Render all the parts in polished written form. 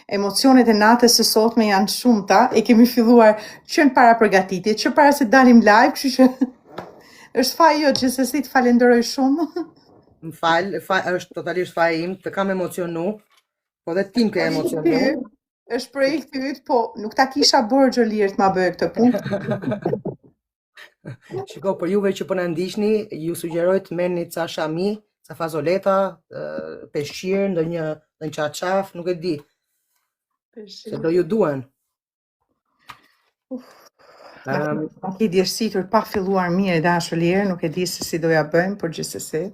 emocionet e natës së sotme janë shumëta, e kemi filluar që në para përgatitje, që para se dalim live, kështu që është faji jo, gjithsesi të falenderoj shumë. Më fal, është totalisht faji im, të kam emocionu, po dhe tim ke emocionu. Është projekti yt, po nuk ta kisha bërë Xholir të ma bëj këtë punë. Shiko, për juve që po na ndiqni, ju sugjeroj të merrni ca shami, ca fazoleta, peshqir, ndonjë çarçaf, nuk e di. Se do ju duan. Ki djersitur pa filluar mirë dashur Lirë, nuk e di se si doja bëjmë, por gjithsesi.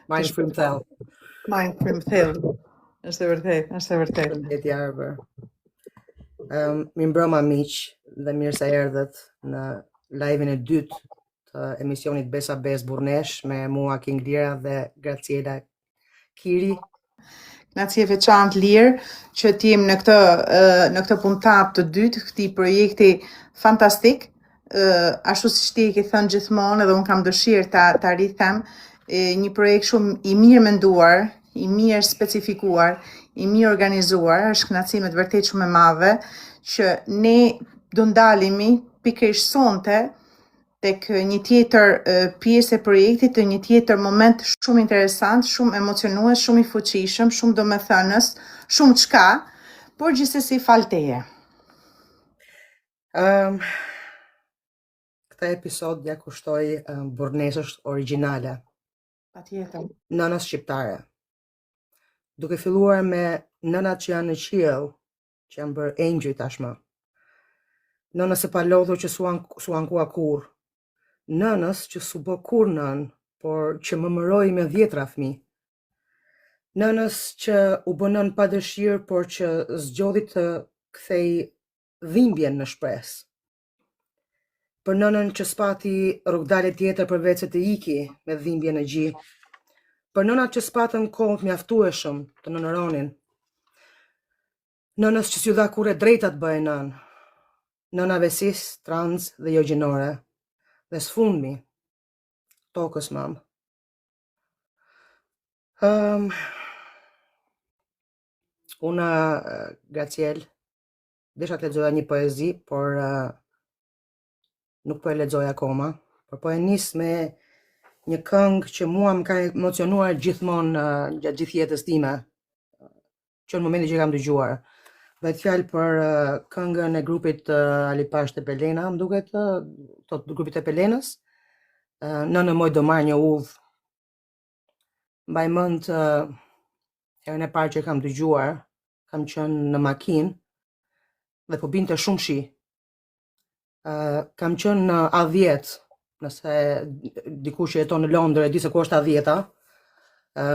Majnë frim thellë. Majnë frim thellë. Është e vërtet, është e vërtet. Përshëndetje Arber. Mirëmbrëma miq, dhe mirë se erdhët në live-in e dytë të emisionit Besa Bes Burnesh me mua King Lira dhe Graciela Kiri. Kënaqësi e veçantë Lirë që t'jem në këtë puntat të dytë, këtij projekti fantastik. Ashtu siç ti e ke thënë gjithmonë, edhe unë kam dëshirë ta rrithem, një projekt shumë i mirë menduar, i mirë specifikuar, i mirë organizuar, është kënaqësi me të vërtetë shumë e madhe që ne do ndalemi pikërisht sonte tek një tjetër pjesë e projektit, të një tjetër moment shumë interesant, shumë emocionues, shumë i fuqishëm, shumë domethënës, shumë çka, por gjithsesi falteje. Këtë episod ja kushtoj burnesësh origjinale. Patjetër. Nënës shqiptare. Duke filluar me nënat që janë në qiell, që janë bërë engjëj tashmë. Nënës e palodhur që su ankua kur. Nënës që su bë kur nën, por që më mëroi me 10 fëmijë. Nënës që u bë nën pa dëshirë, por që zgjodhi të kthej dhimbjen në shpresë. Për nënën që spati rrugdalë tjetër përveç se të iki me dhimbje në gji. Për nënat që spatën kohë mjaftueshëm të nënëronin. Nënës që s'ju dha kurrë drejta të bëjë nën. Nënave cis, trans dhe jo gjinore. Dhe s'fundmi, tokës mamë. Una, Graciel, desha të lexoja një poezi, por nuk po e lexoj akoma, por po e nis me një këngë që mua më ka emocionuar gjithmonë gjatë gjithë jetës time, që në momentin që kam dëgjuar. Bëhet fjalë për këngën e grupit Alipash të Pelena, më duket, thot grupit të Pelenës, Nënë moj do marr një uvë. Mbaj mend herën e parë që kam dëgjuar, kam qenë në makinë dhe po binte shumë shi. Kam qenë në A10, nëse dikush që jeton në Londër e di se ku është A10-a,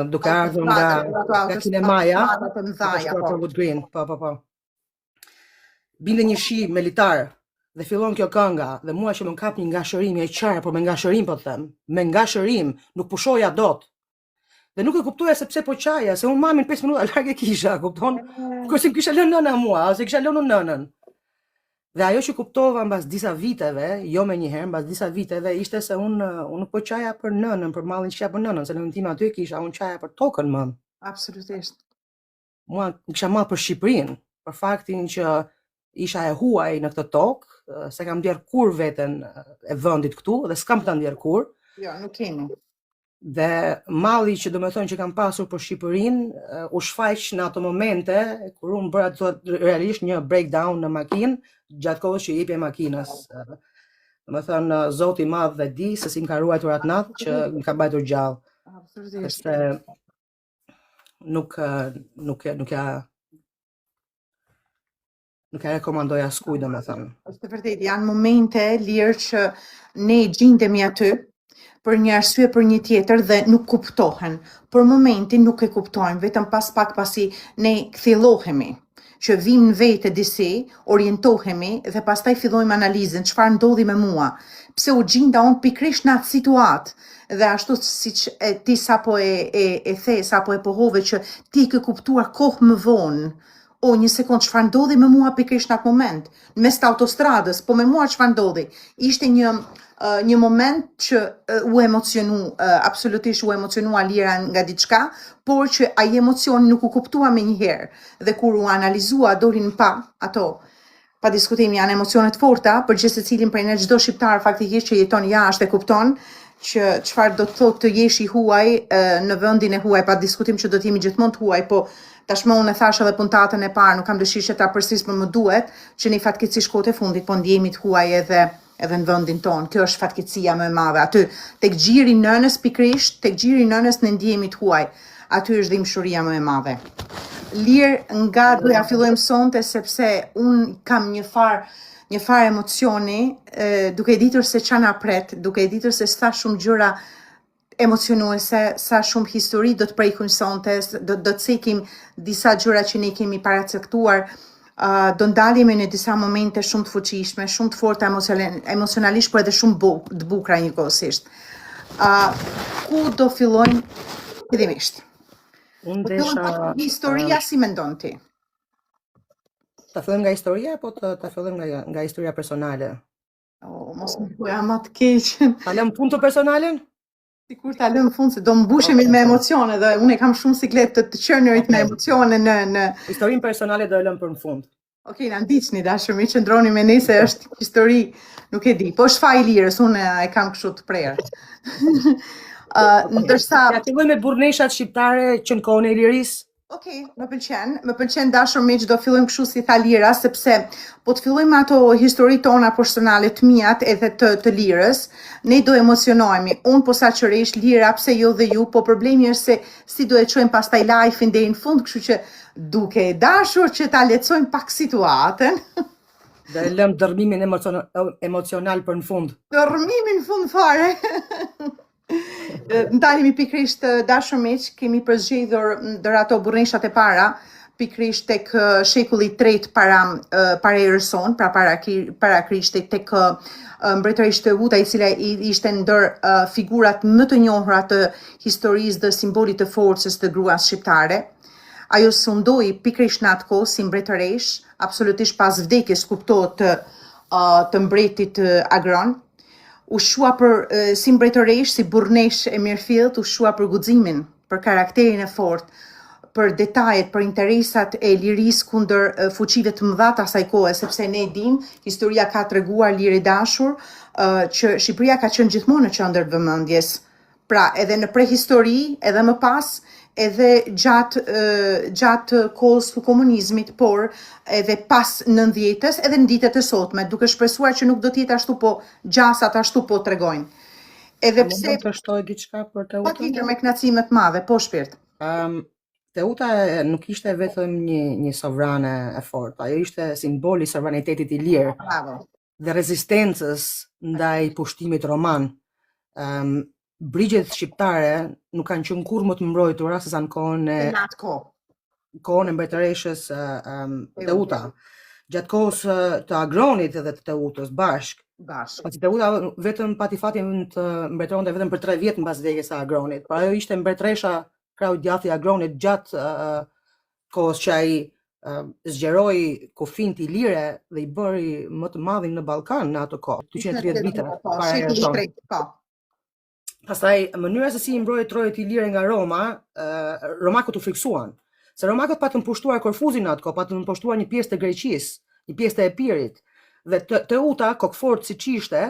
duke ardhur nga kinemaja, për Wood Green, po. Binde një shi militar dhe fillon kjo kënga dhe mua që më kap një ngashërim e qarë, por me ngashërim po them, me ngashërim, nuk pushoja dot. Dhe nuk e kuptoja se pse po qaja, se unë mamin 5 minuta larg e kisha, kupton? Kurse më kisha lënë nëna mua, ose kisha lënë nënën. Dhe ajo që kuptova mbas disa viteve, jo me njëherë, mbas disa viteve, ishte se unë nuk po qaja për nënën, për mallin që kisha për nënën, se në mendim aty kisha, unë qaja për tokën më. Absolutisht. Mua kisha marrë për Shqipërinë, për faktin që isha e huaj në këtë tokë, se kam ndjer kur veten e vendit këtu dhe s'kam ta ndjer kur. Jo, nuk kemi. Dhe malli që domethënë që kam pasur për Shqipërinë u shfaq në ato momente kur unë bëra realisht një breakdown në makinë gjatë kohës që jepja makinës. Domethënë Zoti i Madh dhe di se si më ka ruajtur atë natë që më ka mbajtur gjallë. Absolutisht. Nuk e rekomandoja askujt, domethënë. Është vërtet, janë momente Lirë që ne gjindemi aty për një arsye për një tjetër dhe nuk kuptohen. Për momentin nuk e kuptojmë, vetëm pas pak pasi ne kthjellohemi, që vim në vete disi, orientohemi dhe pastaj fillojmë analizën, çfarë ndodhi me mua, pse u gjinda unë pikrisht në atë situatë. Dhe ashtu siç ti sapo e the, sapo e pohove që ti ke kuptuar kohë më vonë. O, një sekond, çfarë ndodhi me mua pikrisht në atë moment, në mes të autostradës, po me mua çfarë ndodhi? Ishte një një moment që u emocionu, absolutisht u emocionua Lira nga diçka, por që ai emocion nuk u kuptua me njëherë. Dhe kur u analizua, dolin pa diskutim janë emocionet forta, për gjithë secilin prej ne çdo shqiptar faktikisht që jeton jashtë e kupton që çfarë do të thotë të jesh i huaj në vendin e huaj, pa diskutim që do të jemi gjithmonë të huaj, po tashmë unë e thash edhe puntatën e parë, nuk kam dëshirë që ta përsëris, por më duhet që në fatkeqësi shkote fundit po ndjehemi të huaj edhe në vendin tonë. Kjo është fatkeqësia më e madhe. Aty tek gjiri nënës pikrisht, tek gjiri nënës ne ndjehemi të huaj. Aty është dhimbshuria më e madhe. Lirë nga doja fillojmë sonte sepse un kam një farë emocioni, duke ditur se ç'a na pret, duke ditur se sa shumë gjëra emocionuese, sa shumë histori do të prekun sonte, do të cekim disa gjëra që ne kemi paracaktuar, do ndalemi në disa momente shumë të fuqishme, shumë të forta emocionalisht, por edhe shumë të bukura njëkohësisht. Ku do fillojmë fillimisht? Historia si mendon ti? Ta fillojmë nga historia, apo ta fillojmë nga historia personale? Mos më thuaj ama të keq. Ta lëm fund të personalen? Sikur ta lëm fund, se do mbushemi me emocione dhe unë kam shumë siklet të qenurit me emocione në historinë personale do e lëm për në fund. Okej, na ndiqni dashur, mi qëndroni me ne se është histori, nuk e di, po është faj Lirës, unë e kam kështu të prerë. Ndërsa ja fillojmë me burrneshat shqiptare që në kohën e Lirisë. Okej, më pëlqen dashur me që do fillojmë kështu si tha Lira, sepse po të fillojmë ato histori tona personale të mijat edhe të Lirës, ne do emocionohemi. Unë posaçërisht Lira, pse jo dhe ju, po problemi është se si do e çojmë pastaj live-in deri në fund, kështu që duke dashur që ta lehtësojmë pak situatën. Dhe lëm dërmimin emocional për në fund. Dërmimin në fund fare. Ndalemi pikrisht dashur miq, kemi përzgjedhur ndër ato burrneshat e para, pikrisht tek shekulli i tretë para erës son, pra para Krishtit, tek mbretërisht Teuta, i cila ishte ndër figurat më të njohura të historisë dhe simbolit të forcës të gruas shqiptare. Ajo sundoi pikrisht në atë kohë si mbretëresh, absolutisht pas vdekjes kuptohet të mbretit Agron. U shua për si mbretëresh, si burrnesh e mirëfillt, u shua për guximin, për karakterin e fortë, për detajet, për interesat e Lirisë kundër fuqive të mëdha të asaj kohe, sepse ne dim, historia ka treguar Liri dashur, që Shqipëria ka qenë gjithmonë në qendër të vëmendjes. Pra, edhe në prehistori, edhe më pas, edhe gjatë kohës të komunizmit, por edhe pas 90-s, edhe në ditët e sotme, duke shpresuar që nuk do t'jetë ashtu, po gjasat ashtu po tregojnë. Edhe pse të shtoj diçka për Teutën? Patjetër me kënaqësi të madhe, po shpirt. Teuta nuk ishte vetëm një sovrane e fortë, ajo ishte simboli i sovranitetit i lirë. Bravo. Dhe rezistencës ndaj pushtimit roman. Brigjet shqiptare nuk kanë qenë kurrë më të mbrojtura se sa në kohën e mbretëreshës Teuta. Gjatë kohës të Agronit edhe të Teutës bashk. Teuta vetëm pati fatin të mbretëronte vetëm për 3 vjet mbas vdekjes së Agronit. Por ajo ishte mbretëresha krau djathi i Agronit gjatë kohës që ai zgjeroi kufin të lire dhe i bëri më të madhin në Ballkan në ato kohë. 230 vite para erës tonë. Pastaj mënyra se si i mbrojë trojet i lirë nga Roma, romakët u friksuan. Se romakët patën pushtuar Korfuzin atë kohë, patën pushtuar një pjesë të Greqisë, një pjesë të Epirit. Dhe Teuta, kokfort siç ishte,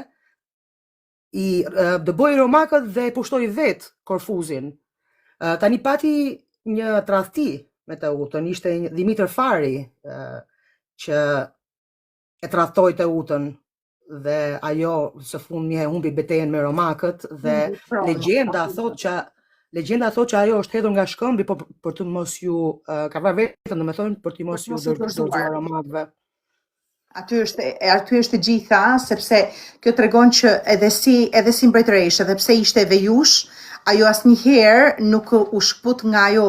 i dëboi romakët dhe pushtoi vet Korfuzin. Tani pati një tradhti me Teutën, ishte Dimitër Fari që e tradhtoi Teutën. Dhe ajo së fundmi e humbi betejën me romakët dhe legjenda thotë që ajo është hedhur nga shkëmbi për të mos ju ka vrarë vetëm, domethënë për të mos ju dorëzuar romakëve. Aty është e gjitha, sepse kjo tregon që edhe si mbretëresh, edhe pse ishte vejush, ajo asnjëherë nuk u shkput nga ajo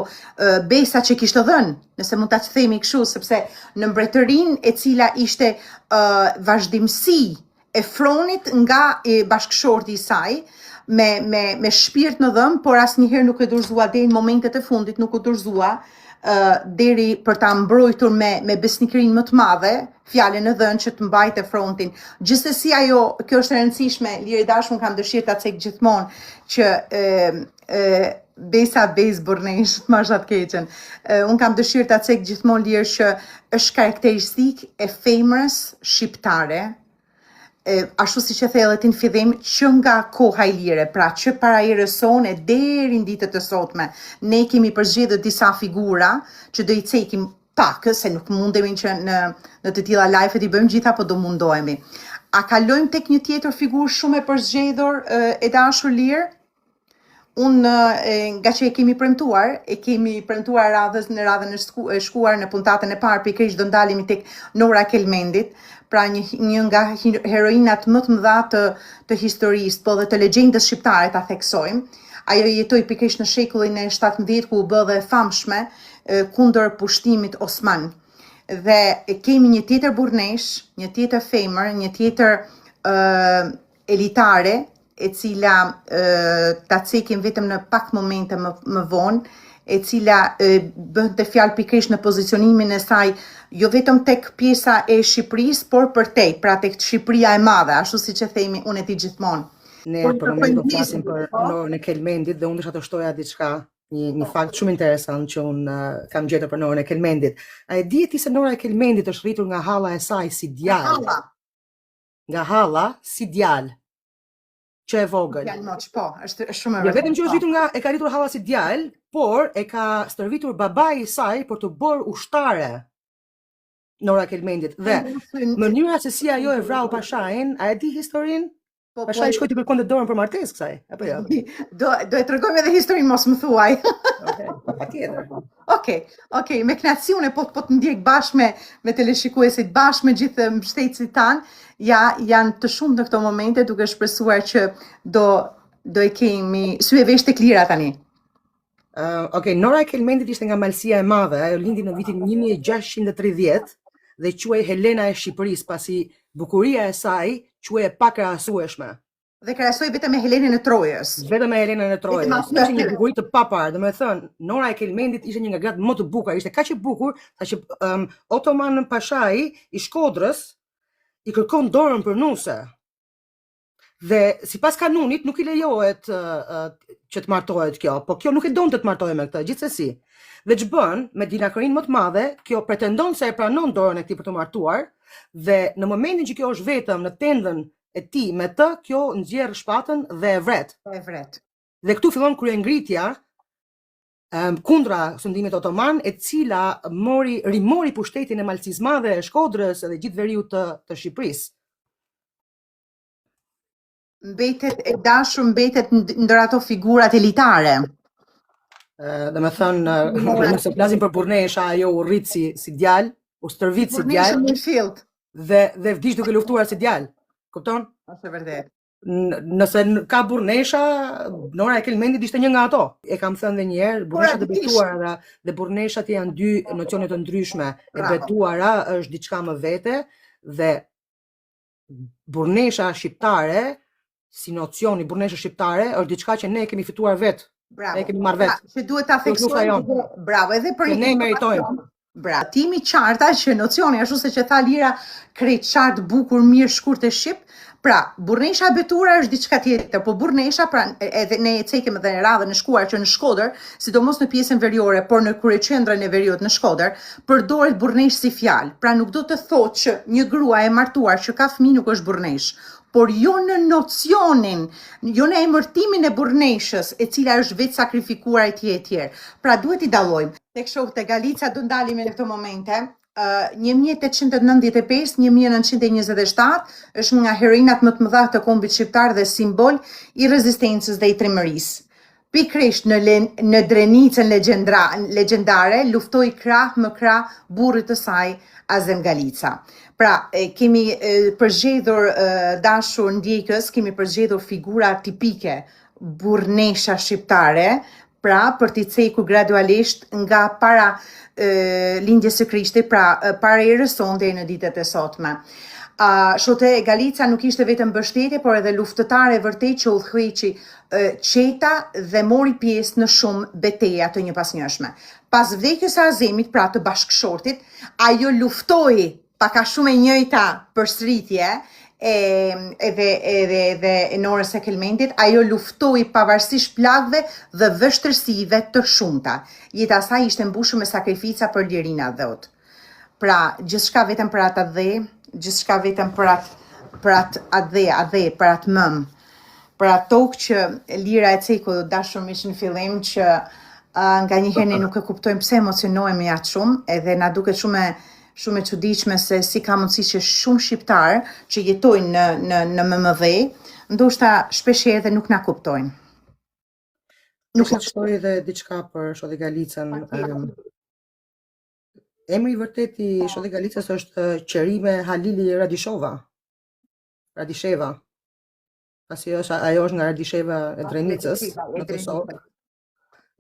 besa që kishte dhënë, nëse mund ta themi kështu, sepse në mbretërinë e cila ishte vazhdimsi e Fronit nga bashkëshorti i saj, me shpirt në dhëm, por asnjëherë nuk e dorëzua deri në momentet e fundit, nuk u dorëzua deri për ta mbrojtur me besnikërinë më të madhe, fjalën e dhënë që të mbajtë frontin. Gjithsesi kjo është e rëndësishme, Liri dashur, kam dëshirë ta cek gjithmonë që besa bez burnesh, të marrësh atë keqen. Unë kam dëshirë ta cek gjithmonë Lirë që është karakteristikë e femrës shqiptare, ashtu si që thellët në fillim, që nga koha e lire, pra që para erës sone deri në ditët e sotme, ne kemi përzgjedhur disa figura që do i cekim pak, se nuk mundemi që në të tilla live-et i bëjmë gjitha, po do mundohemi. A kalojmë tek një tjetër figurë shumë e përzgjedhur e dashur Lirë? Unë nga që e kemi premtuar në radhën e shkuar në puntatën e parë, pikërisht do ndalemi tek Nora Kelmendit, pra një nga heroinat më të mëdha të historisë, po dhe të legjendës shqiptare, ta theksojmë. Ajo jetoi pikërisht në shekullin e 17 ku u bë dhe famshme kundër pushtimit osman. Dhe kemi një tjetër burnesh, një tjetër femër, një tjetër elitare, e cila ta cekim vetëm në pak momente më vonë, e cila bën të fjalë pikërisht në pozicionimin e saj, jo vetëm tek pjesa e Shqipërisë, por përtej, pra tek Shqipëria e madhe, ashtu siç e themi unë e ti gjithmonë. Ne për moment do flasim për Norën e Kelmendit dhe unë desha të shtoja diçka, një fakt shumë interesant që unë kam gjetur për Norën e Kelmendit. A e di ti se Nora e Kelmendit është rritur nga halla e saj si djalë? Nga halla si djalë. Që e vogël. Po, është shumë e vërtetë. Vetëm që është rritur e ka rritur halla si djalë, por e ka stërvitur babai i saj për të bërë ushtare. Nora Kelmendit. Dhe mënyra se si ajo e vrau Pashajin, a e di historinë? Pashaj shkoi të kërkonte dorën për martesë kësaj, apo jo? Do e tregojmë edhe historinë, mos më thuaj. Patjetër. Okej, me kënaqësi unë po të ndjek bashkë me teleshikuesit, bashkë me gjithë mbështetësit tanë, janë të shumë në këto momente duke shpresuar që do e kemi sy e vesh tek Lira tani. Nora e Kelmendit ishte nga Malësia e Madhe, ajo lindi në vitin 1630 dhe quhej Helena e Shqipërisë, pasi bukuria e saj quhej e pakrahasueshme. Dhe krahasoi vetëm me Helenën e Trojës. Vetëm me Helenën e Trojës. Ishte një bukuri të papar, domethënë Nora e Kelmendit ishte një nga gratë më të bukura, ishte kaq e bukur saqë Otoman Pashai i Shkodrës i kërkon dorën për nuse. Dhe sipas kanunit nuk i lejohet që të martohet kjo, po kjo nuk e donte të martohej me këtë, gjithsesi. Dhe ç'bën me dinakërinë më të madhe, kjo pretendon se e pranon dorën e këtij për të martuar, dhe në momentin që kjo është vetëm në tendën e tij me të, kjo nxjerr shpatën dhe e vret. Dhe këtu fillon kryengritja kundra sundimit otoman, e cila rimori pushtetin e Malësisë Madhe, e Shkodrës dhe gjithë veriut të Shqipërisë. Mbetet ndër ato figurat elitare. Dhe me thënë, nëse flasim për Burnesha, ajo u rrit si djalë, u stërvit si djalë, dhe vdiq duke luftuar si djalë. Kupton? Është vërtet. Nëse ka Burnesha, Nora e Kelmendit ishte një nga ato. E kam thënë dhe njerë, Burneshat e betuara dhe Burneshat janë dy nocionet të ndryshme. E betuara është diçka më vete, dhe Burnesha shqiptare, si nocioni Burnesha shqiptare, është diçka që ne kemi fituar vetë. Ne kemi marrë vetë. Që duhet ta theksojmë. Bravo, edhe për ne meritojmë. Bravo. Timi qarta që nocioni, ashtu se që tha Lira, krejt qartë, bukur, mirë, shkurt e shqip. Pra, Burnesha e betuara është diçka tjetër, po Burnesha, pra, edhe ne e cekim edhe në radhën e shkuar që në Shkodër, sidomos në pjesën veriore, por në kryeqendrën e veriut në Shkodër, përdoret burnesh si fjalë. Pra, nuk do të thotë që një grua e martuar që ka fëmijë nuk është burnesh, por jo në nocionin, jo në emërtimin e burneshës, e cila është vetë sakrifikuar etj. Pra, duhet i dallojmë. Tek shokët e Galica do ndalemi në këto momente. 1895-1927 është nga heroinat më të mëdha të kombit shqiptar dhe simbol i rezistencës dhe i trimërisë. Pikërisht në Drenicën legjendare luftoi krah më krah burrit të saj Azem Galica. Pra, kemi përzgjedhur dashur ndjekës, kemi përzgjedhur figura tipike burnesha shqiptare, pra për t'i cekur gradualisht nga para lindjes së Krishtit, pra para erës sonë deri në ditët e sotme. Shote Galica nuk ishte vetëm mbështetje, por edhe luftëtare vërtet që udhëheqi qeta dhe mori pjesë në shumë betejë të njëpasnjëshme. Pas vdekjes së Azemit, pra të bashkëshortit, ajo luftoi paka shumë e njëjta përsëritje edhe Norës së Kelmendit, ajo luftoi pavarësisht plagëve dhe vështirësive të shumta. Jeta e saj ishte mbushur me sakrifica për lirinë e dhëut. Pra, gjithçka vetëm për atë dhe, gjithçka vetëm për atë për atë mëm, për atë tokë që lira e ceku dashur miq në fillim që nga njëherë ne nuk e kuptojmë pse emocionohemi aq shumë, edhe na duket shumë e çuditshme se si ka mundësi që shumë shqiptar që jetojnë në MMV, ndoshta shpeshherë edhe nuk na kuptojnë. Nuk na shtoi edhe diçka për Shote Galicën. Emri vërtet i Shote Galicës është Qerime Halili Radisheva. Pasi ajo është nga Radisheva e Drenicës, në Kosovë.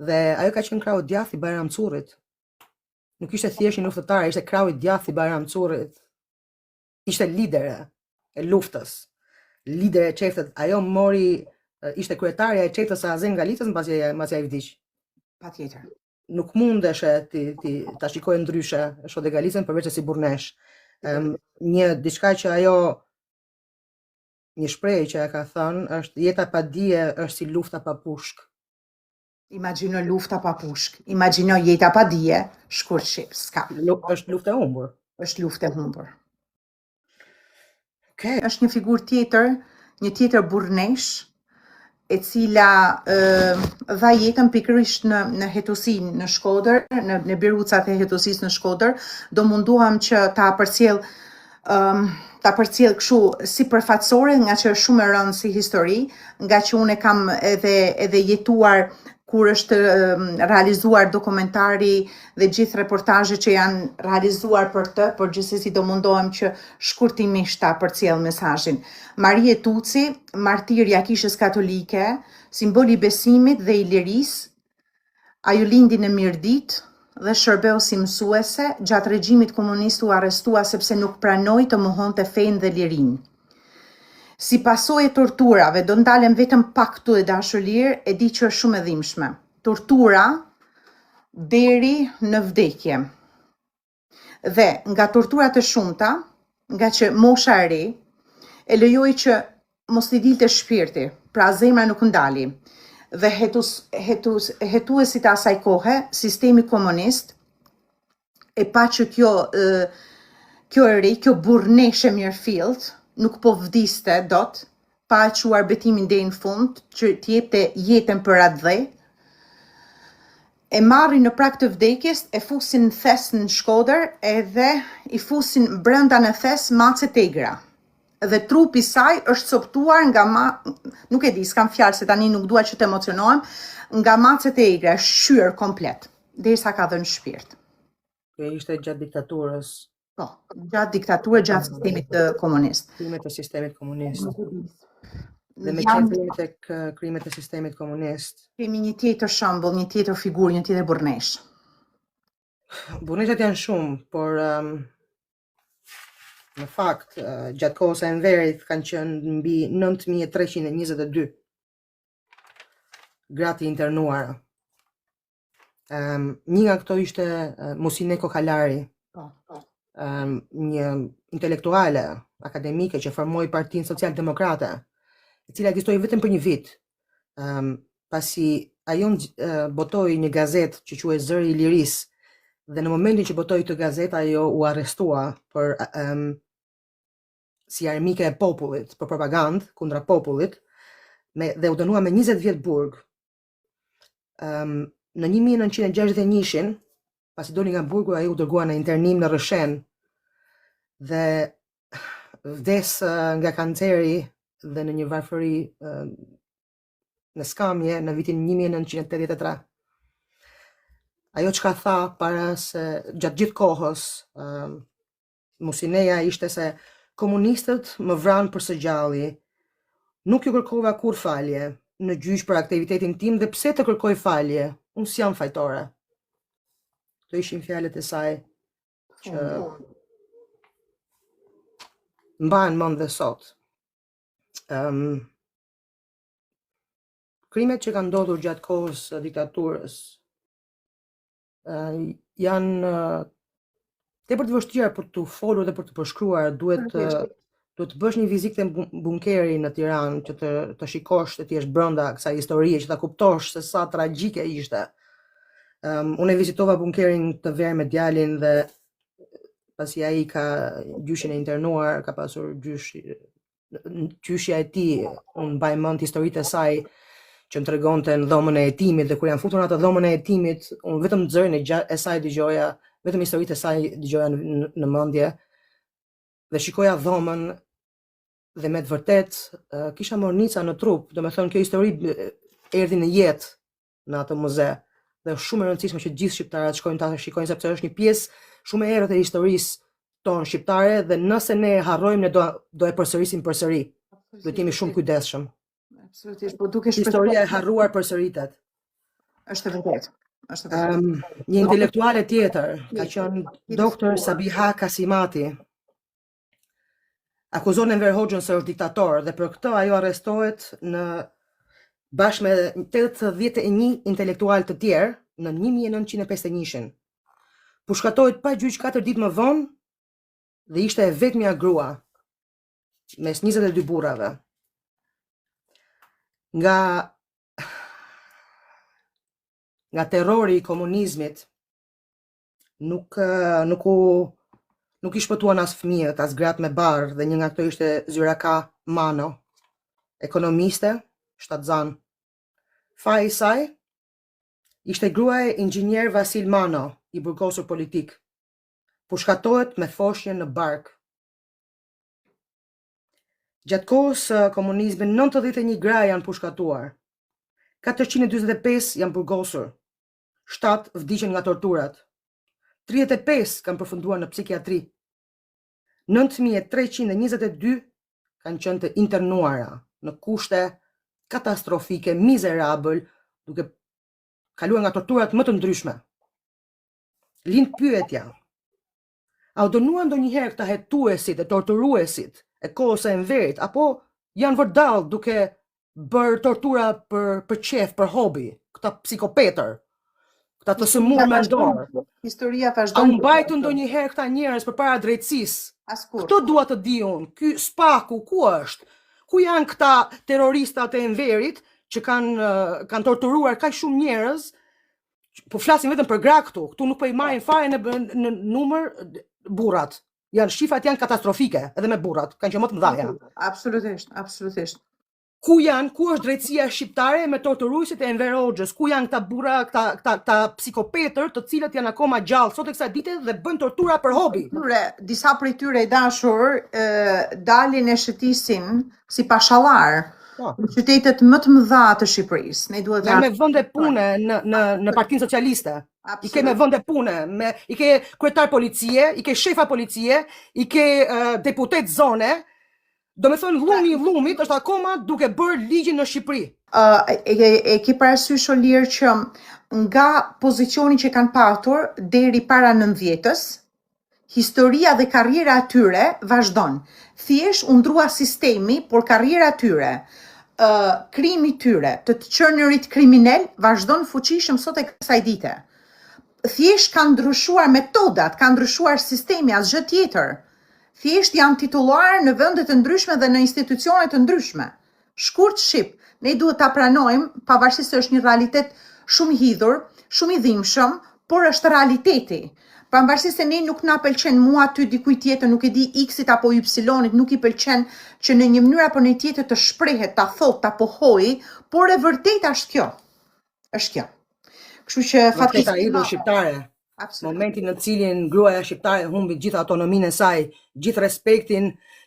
Dhe ajo ka qenë krau i djathtë i Bajram Currit. Nuk ishte thjesht një luftëtare, ishte krau i djathtë i Bajram Currit. Ishte lidere e luftës, lidere e çeftës. Ajo ishte kryetarja e çeftës së Azem Galicës mbasi ai vdiq. Patjetër. Nuk mundeshe ta shikoj ndryshe Shote Galicën përveç se si burnesh. Diçka që ajo, një shprehje që ka thënë është jeta pa dije është si lufta pa pushk. Imagjino lufta pa pushk. Imagjino jeta pa dije, shkurtë s'ka. Është luftë e humbur. Është luftë e humbur. Okay. Është një figurë tjetër, një tjetër burnesh, e cila dha jetën pikërisht në Hetosin në Shkodër, në birucat e Hetosisë në Shkodër. Do munduam që ta përcjell kështu si përfaqësore, nga që është shumë e rëndë si histori, nga që unë kam edhe jetuar kur është realizuar dokumentari dhe gjithë reportazhet që janë realizuar për të, por gjithsesi do mundohem që shkurtimisht ta përcjell mesazhin. Marie Tuci, martirja e Kishës Katolike, simboli i besimit dhe i lirisë, ajo lindi në Mirdit dhe shërbeu si mësuese, gjatë regjimit komunist u arrestua sepse nuk pranoi të mohonte fenë dhe lirinë. Si pasojë e torturave, do ndalem vetëm pak këtu e dashur lirë, e di që është shumë e dhimbshme. Tortura deri në vdekje. Dhe nga torturat e shumta, nga që mosha e re, e lejoi që mos i dilte shpirti, pra zemra nuk ndali. Dhe hetuesit e asaj kohe, sistemi komunist, e pa që kjo e re, kjo burneshe mirëfillt, nuk po vdiste dot, pa e quar betimin deri në fund, që t'jepte jetën për atë dhe, e marrin në prag të vdekjes, e fusin në thes në Shkodër, edhe i fusin brenda në thes mace tegra. Dhe trupi i saj është coptuar nga nuk e di, s'kam fjalë se tani nuk dua që të emocionohem, nga mace tegra, shqyr komplet, derisa ka dhënë shpirt. Kjo ishte gjatë diktaturës. Po, gjatë diktaturë, gjatë sistemit komunist. Krimet e sistemit komunist. Dhe me qenë tek krimet e sistemit komunist. Kemi një tjetër shembull, një tjetër figurë, një tjetër burnesh. Burneshat janë shumë, por në fakt, gjatë kohës së Enverit kanë qenë mbi 9322 gratë internuara. Një nga këto ishte Musineko Kalari. Një intelektuale akademike që formoi Partinë Social-Demokrate, e cila ekzistoi vetëm për një vit, pasi ajo botoi një gazetë që quhej Zëri i Lirisë, dhe në momentin që botoi këtë gazetë ajo u arrestua për si armike e popullit, për propagandë kundra popullit, dhe u dënua me 20 vjet burg. Në 1961, pasi doli nga burgu, ajo u dërgua në internim në Rëshen dhe vdes nga kanceri dhe në një varfëri në skamje në vitin 1983. Ajo çka tha para se gjatë gjithë kohës, Musineja ishte se komunistët më vranë për së gjalli, nuk ju kërkova kur falje në gjyq për aktivitetin tim dhe pse të kërkoj falje, unë s'jam fajtore. Këto ishin fjalët e saj që mbahen mend dhe sot. Krimet që kanë ndodhur gjatë kohës së diktaturës janë tepër të vështira për të folur dhe për të përshkruar. Duhet të bësh një vizitë në bunkeri në Tiranë, që të shikosh të jesh brenda kësaj historie, që ta kuptosh se sa tragjike ishte. Unë e vizitova bunkerin të verë me djalin dhe pasi ai ka gjyshin e internuar, ka pasur gjyshja e tij, unë mbaj mend historitë e saj që më tregonte në dhomën e hetimit, dhe kur janë futur në atë dhomën e hetimit, unë vetëm zërin e saj dëgjoja, vetëm historitë e saj dëgjoja në mendje dhe shikoja dhomën dhe me të vërtet kisha mornica në trup. Domethënë kjo histori erdhi në jetë në atë muze dhe është shumë e rëndësishme që gjithë shqiptarët shkojnë ta shikojnë, sepse është një pjesë shumë e errët e historisë tonë shqiptare dhe nëse ne harrojmë ne do e përsërisim përsëri. Duhet jemi shumë kujdesshëm. Absolutisht, po duke historia e harruar përsëritet. Është vërtet. Një intelektuale tjetër ka qenë doktor Sabiha Kasimati. Akuzon Enver Hoxhën se është diktator dhe për këtë ajo arrestohet bashkë me 81 intelektual të tjerë në 1951. Pushkatohet pa gjyq 4 ditë më vonë dhe ishte e vetmja grua mes 22 burrave. Nga terrori i komunizmit nuk i shpëtuan as fëmijët, as gratë me barë, dhe një nga këto ishte Zyraka Mano, ekonomiste, shtatzan. Faji i saj ishte gruaja e inxhinier Vasil Mano, i burgosur politik. Pushkatohet me foshnjë në bark. Gjatë kohës së komunizmit 91 gra janë pushkatuar. 445 janë burgosur. 7 vdiqën nga torturat. 35 kanë përfunduar në psikiatri. 9322 kanë qenë të internuara në kushte katastrofike, mizerabël, duke kaluar nga torturat më të ndryshme. Lind pyetja: a u dënuan ndonjëherë këta hetuesit e torturuesit e kohës së Enverit, apo janë vërdall duke bërë tortura për qef, për hobi, këta psikopetër, këta të sëmurë mendor? Historia vazhdon. A u mbajtën ndonjëherë këta njerëz përpara drejtësisë? Këto dua të di unë. Ky spaku ku është? Ku janë këta terroristat e Enverit që kanë torturuar kaq shumë njerëz? Po flasim vetëm për gra këtu. Këtu nuk po i marrin fare në numër burrat. Shifrat janë katastrofike, edhe me burrat, kanë qenë më të mëdha. Absolutisht. Ku është drejtësia shqiptare me torturuesit e Enver Hoxhës? Ku janë këta burra, këta psikopetër, të cilët janë akoma gjallë sot e kësaj dite dhe bën tortura për hobi? Disa prej tyre i dashur dalin e shëtisin si pashallar në qytetet më të mëdha të Shqipërisë. Ne duhet me vende pune në Partinë Socialiste. I ke me vende pune, i ke kryetar policie, i ke shefa policie, i ke deputet zone. Do me thonë llumi i llumit është akoma duke bërë ligjin në Shqipëri. E ke parasysh o Lirë që nga pozicioni që kanë patur deri para 90-s, historia dhe karriera atyre vazhdon. Thjesht u ndrua sistemi, por karriera atyre, krimi tyre, të qenurit kriminal vazhdon fuqishëm sot e kësaj dite. Thjesht kanë ndryshuar metodat, kanë ndryshuar sistemi, asgjë tjetër. Thjesht janë titulluar në vende të ndryshme dhe në institucione të ndryshme. Shkurt shqip, ne duhet ta pranojmë, pavarësisht se është një realitet shumë i hidhur, shumë i dhimbshëm, por është realiteti. Pavarësisht se ne nuk na pëlqen, mua ty dikujt tjetër, nuk e di X-it apo Y-it, nuk i pëlqen që në një mënyrë apo në tjetër të shprehet, ta thotë, ta pohojë, por e vërteta është kjo. Është kjo. Kështu që fatkeqësia shqiptare. Momentin në cilin gruaja shqiptare humbi gjithë autonominë e saj, gjithë respektin,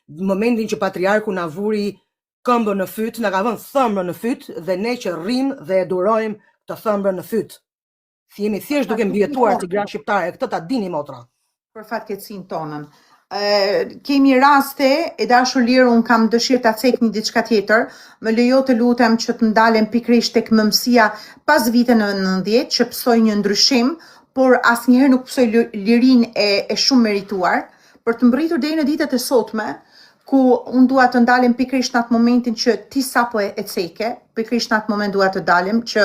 momentin që patriarku na vuri këmbën në fyt, na ka vënë thëmbrën në fyt dhe ne që rrim dhe e durojmë të thëmbrën në fyt. Jemi thjesht duke mbijetuar si gra shqiptare, këtë ta dini motra. Për fatkeqësinë tonën. Kemi raste, e dashur Lirë, unë kam dëshirë ta cek një diçka tjetër, më lejo të lutem që të ndalem pikërisht tek mëmësia pas viteve 90, që psoj një ndryshim, por asnjëherë nuk psoj lirinë e shumë merituar, për të mbërritur deri në ditët e sotme, ku unë dua të ndalim pikërisht në atë momentin që ti sapo e ceke, pikërisht në atë moment dua të dalim që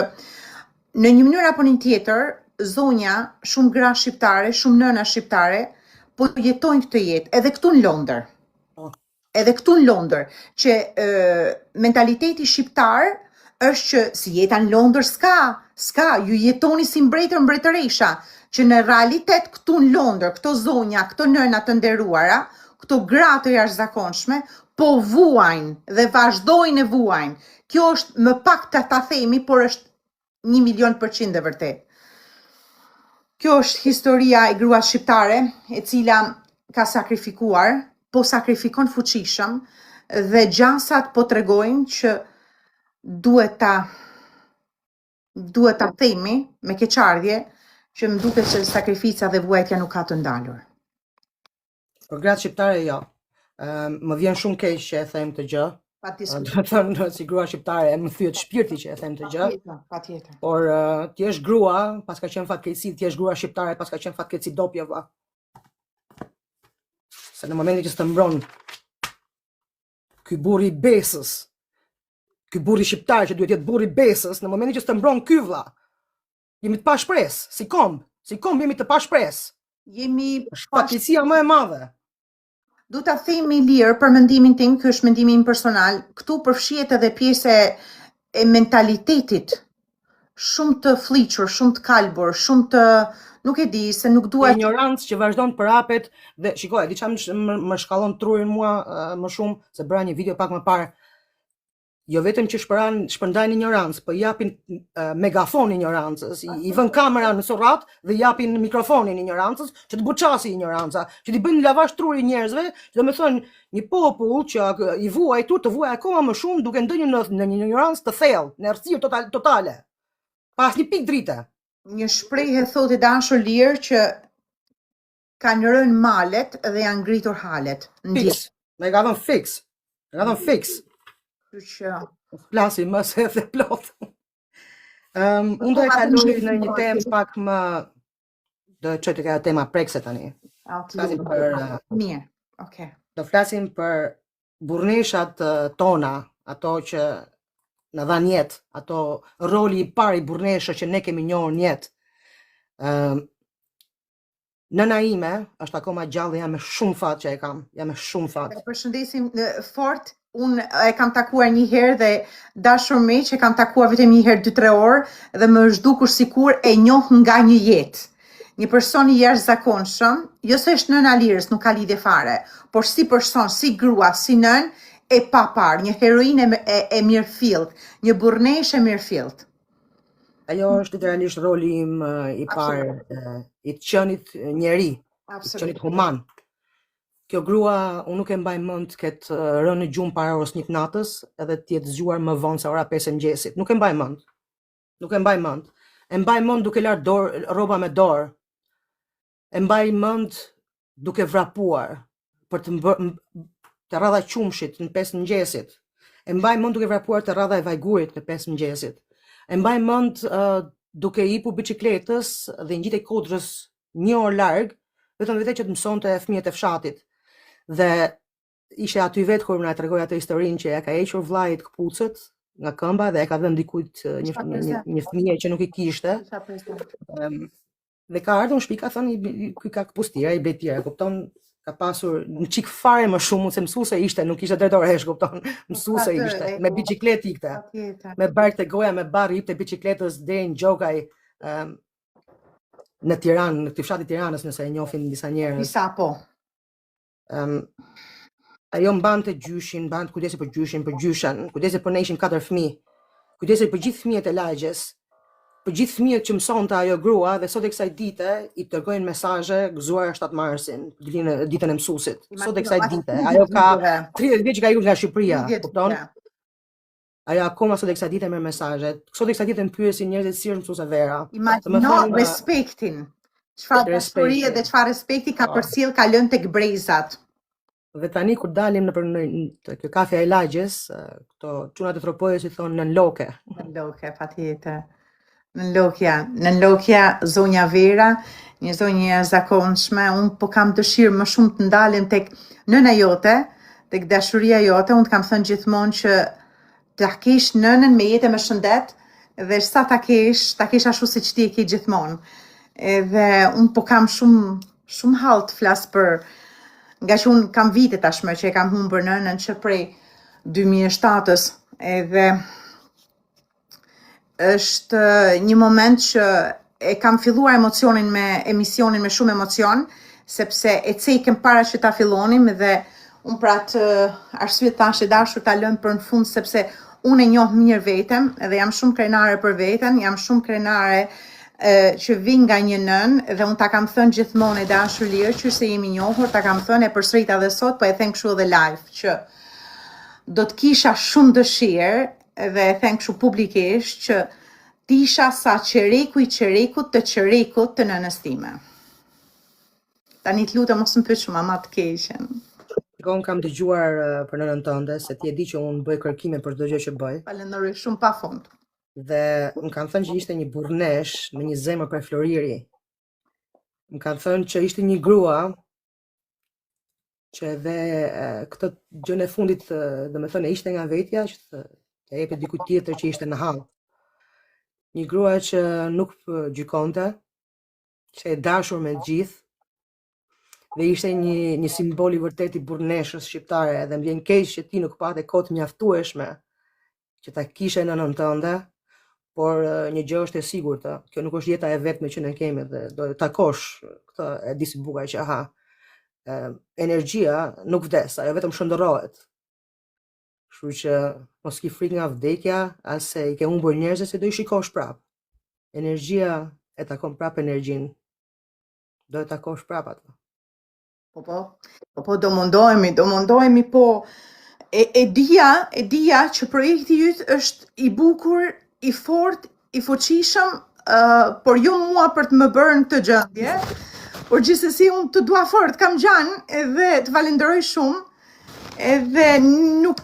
në një mënyrë apo një tjetër, zonja, shumë gra shqiptare, shumë nëna shqiptare, po jetojnë këtë jetë, edhe këtu në Londër. Edhe këtu në Londër, që mentaliteti shqiptar është që si jeta në Londër s'ka, ju jetoni si mbretëresha, që në realitet këtu në Londër, këto zonja, këto nëna të nderuara, këto gra të jashtëzakonshme, po vuajnë dhe vazhdojnë e vuajnë. Kjo është më pak të ta themi, por është 1.000.000% e vërtet. Kjo është historia e gruas shqiptare, e cila ka sakrifikuar, po sakrifikon fuqishëm, dhe gjasat po tregojnë që duhet ta themi me keqardhje që më duket që sakrifica dhe vuajtja nuk ka të ndalur. Për gratë shqiptare jo. Më vjen shumë keq që e them të gjë. Do të thënë si grua shqiptare më thyet shpirti që e them të gjë. Patjetër. Por ti je grua, pas ka qenë fatkeqësi, ti je grua shqiptare, pas ka qenë fatkeqësi dopje vlla. Se në momentin që s'të mbron ky burri i besës, ky burri shqiptar që duhet jetë burri i besës, në momentin që s'të mbron ky vlla, jemi të pa shpresë, si komb jemi të pa shpresë. Jemi fatkeqësia më e madhe. Du ta themi lirë për mendimin tim, ky është mendimi im personal, këtu përfshihet edhe pjesë e mentalitetit shumë të fliqur, shumë të kalbur, shumë të nuk e di se nuk dua ignorancë që vazhdon të përhapet dhe shikoj, di çfarë më shkallon trurin mua më shumë se bëra një video pak më parë. Jo vetëm që shpërndajnë ignorancë, po japin megafon ignorancës, i vën kamera në surrat dhe japin mikrofonin ignorancës që të buçasi ignoranca, që t'i bëjnë lavash truri njerëzve, që do me thonë një popull që i vuajtur të vuaj akoma më shumë duke ndënjur në një ignorancë të thellë, në errësirë totale. Pa asnjë pikë drite. Një shprehje thotë dashur lirë që kanë rënë malet dhe janë ngritur halet. Fix. Me ka dhënë fix. Flasim më se dhe plot. Unë do e kaloj në një temë pak më do të çojë ka tema prekse tani. Flasim për mirë. Okay. Do flasim për burrneshat tona, ato që në dhanë jetë, ato roli i parë i burrneshës që ne kemi njohur në jetë. Nëna ime është akoma gjallë, jam me shumë fat që e kam, jam me shumë fat. Përshëndesim fort. Unë e kam takuar një herë dhe dashur me që e kam takuar vetëm një herë 2-3 orë dhe më është dukur sikur e njoh nga një jetë. Një person i jashtëzakonshëm, jo se është nëna Lirës, nuk ka lidhje fare, por si person, si grua, si nën e papar, një heroine e mirëfillt, një burrneshe e mirëfillt. Ajo është literalisht roli im i parë, i të qenit njeri, i të qenit human. Kjo grua, unë nuk e mbaj mend të ketë rënë në gjumë para orës 1 natës edhe të jetë zgjuar më vonë se ora 5 e mëngjesit. Nuk e mbaj mend. E mbaj mend duke larë rroba me dorë. E mbaj mend duke vrapuar për të radha qumshit në 5 mëngjesit. E mbaj mend duke vrapuar të radha e vajgurit në 5 mëngjesit. E mbaj mend duke ipu biçikletës dhe ngjitej Kodrës 1 orë larg, vetëm që të mësonte fëmijët e fshatit. Dhe ishte aty vetë kur më na tregoi atë historinë që ja ka hequr vllait kputucët nga këmba dhe e ka dhënë dikujt një fëmijë që nuk i kishte. Dhe ka ardhur në shtëpi, ka thënë ky ka kpustira i betira, kupton? Ka pasur një çik fare më shumë se mësuese ishte, nuk ishte drejtoresh, kupton? Mësuese ishte, me biçikletë ikte. Me bark te goja, me barr i te biçikletës deri në Gjokaj në Tiranë, në fshatin e Tiranës, nëse e njohin disa njerëz. Disa po. Ajo mbante gjyshin, mbante kujdesi për gjyshin, për gjyshen, kujdesi për ne ishim 4 fëmijë. Kujdesi për gjithë fëmijët e lagjes, për gjithë fëmijët që mësonte ajo grua dhe sot e kësaj dite i dërgojnë mesazhe gëzuar 7 marsin, ditën e mësuesit. Sot e kësaj dite, ajo ka 30 vjeç që ka ikur nga Shqipëria, kupton? Ajo akoma sot e kësaj dite merr mesazhe. Sot e kësaj dite më pyesin njerëzit si është mësuese Vera. Imagjino respektin. Çfarë dashurie dhe çfarë respekti ka përcjell, ka lënë tek brezat. Dhe tani kur dalim në kjo kafja e lagjes, këto çunat e tropojës i thonë nën loke. Nën loke, patjetër. Nën lokja zonja Vera, një zonjë e zakonshme. Unë po kam dëshirë më shumë të ndalim tek nëna jote, tek dashuria jote, unë të kam thënë gjithmonë që ta kesh nënën me jetë me shëndet, dhe sa ta kesh ashtu si që ti e ke gjithmonë. Edhe unë po kam shumë hall të flas për, nga që unë kam vite tashmë që e kam humbur nënën që prej 2007-ës, edhe është një moment që e kam filluar emisionin me shumë emocion, sepse e cekëm para që ta fillonim dhe unë pra të arsye tash e dashur ta lëm për në fund sepse unë e njoh mirë veten dhe jam shumë krenare për veten, jam shumë krenare që vin nga një nën dhe unë ta kam thënë gjithmonë e dashur Lirë që se jemi njohur, ta kam thënë e përsërita dhe sot, po e them kështu edhe live që do të kisha shumë dëshirë dhe e them kështu publikisht që tisha sa qereku i qerekut të nënës time. Tani të lutem mos më pyet shumë ama të keqen. Unë kam dëgjuar për nënën tënde, se ti e di që unë bëj kërkime për çdo gjë që bëj. Falenderoj shumë pafund. Dhe më kanë thënë që ishte një burrnesh me një zemër për Floriri. Më kanë thënë që ishte një grua që edhe këtë gjën e fundit, domethënë ishte nga vetja që të jepte dikujt tjetër që ishte në hall. Një grua që nuk gjykonte, që e dashur me gjithë, dhe ishte një simbol i vërtet i burrneshës shqiptare, dhe më vjen keq që ti nuk pate kohë të mjaftueshme që ta kishe nënën tënde, por një gjë është e sigurta, kjo nuk është jeta e vetme që ne kemi dhe do të takosh këtë, e di si buka që energjia nuk vdes, ajo vetëm shndërrohet. Kështu që mos ki frikë nga vdekja, as se i ke humbur njerëz se do i shikosh prap. Energjia e takon prap energjinë. Do e takosh prap atë. Po, do mundohemi, po e dija që projekti yt është i bukur, i fort, i fuqishëm, por jo mua për të më bërë në këtë gjendje, por gjithsesi unë të dua fort, kam gjan, edhe të falenderoj shumë, edhe nuk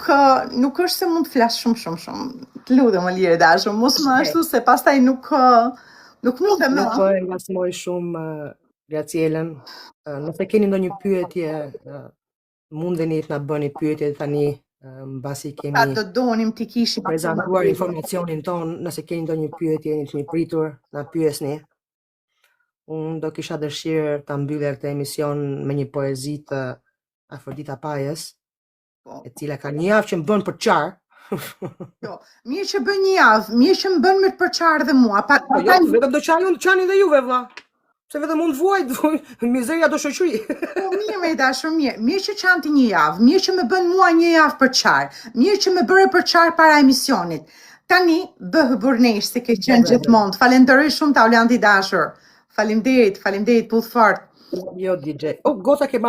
është se mund të flas shumë. Të lutem Lirë dashur, mos më ashtu se pastaj nuk mundem më. Nuk po e ngasmoj shumë Gracielën. Nëse keni ndonjë pyetje, mundeni të na bëni pyetje tani, mbasi kemi do donim të kishim prezantuar informacionin ton, nëse keni ndonjë pyetje, jeni të pritur, na pyesni. Unë do kisha dëshirë ta mbyllja këtë emision me një poezi të Afrodita Pajës, e cila ka një javë që më bën për qarë. Jo, mirë që bën një javë, mirë që më bën me për qarë dhe mua. Jo, vetëm do qani dhe juve, vlla. Se vetëm mund vuaj, mizeria do shoqëri. Po mirë me dashur, mirë që qanti një javë, mirë që më bën mua një javë për qarë, mirë që më bëre për qarë para emisionit. Tani bëhë burrnesh se ke qenë gjithmonë. Falenderoj shumë Taulanti dashur. Faleminderit, puth fort. Jo DJ. Gota ke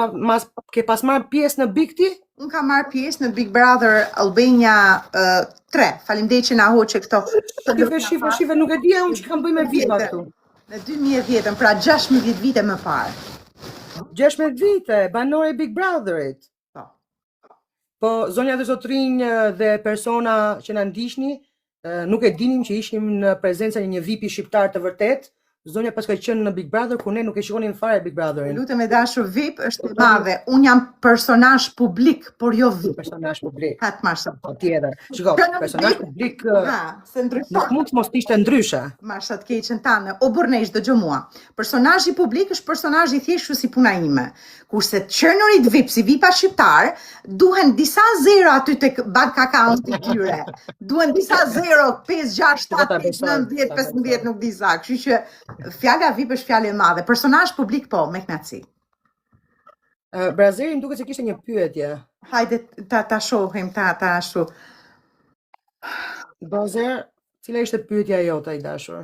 pas marrë pjesë në Big Ti? Unë kam marrë pjesë në Big Brother Albania 3. Faleminderit që na hoqe këto. Shive, nuk e dija unë që kam bëj me vita këtu. Në 2010, pra 16 vite më parë. 16 vite, banore Big Brotherit. Po, zonja dhe zotrinj dhe persona që na ndiqni, nuk e dinim që ishim në prezencën e një VIP shqiptar të vërtet. Zonja pas ka qenë në Big Brother, ku ne nuk e shikonim fare Big Brotherin. Lutem e dashur, VIP është e madhe. Unë jam personazh publik, por jo VIP. Personazh publik. Hat marsha. Tjetër. Shiko, personazh publik nuk mund të mos ishte ndryshe. Marsha të keqen tanë. O burrnesh, dëgjoj mua. Personazhi publik është personazhi thjesht si puna ime. Kurse çernurit VIP, si VIP-a shqiptar, duhen disa zero aty tek bank account-i tyre. Duhen disa zero, 5, 6, 7, 8, 9, 10, 15, nuk di sa. Kështu që fjala VIP është fjalë e madhe. Personazh publik po, me knaçi. Brazeri më duket se kishte një pyetje. Hajde ta shohim, ta ashtu. Bazer, cila ishte pyetja jote e dashur?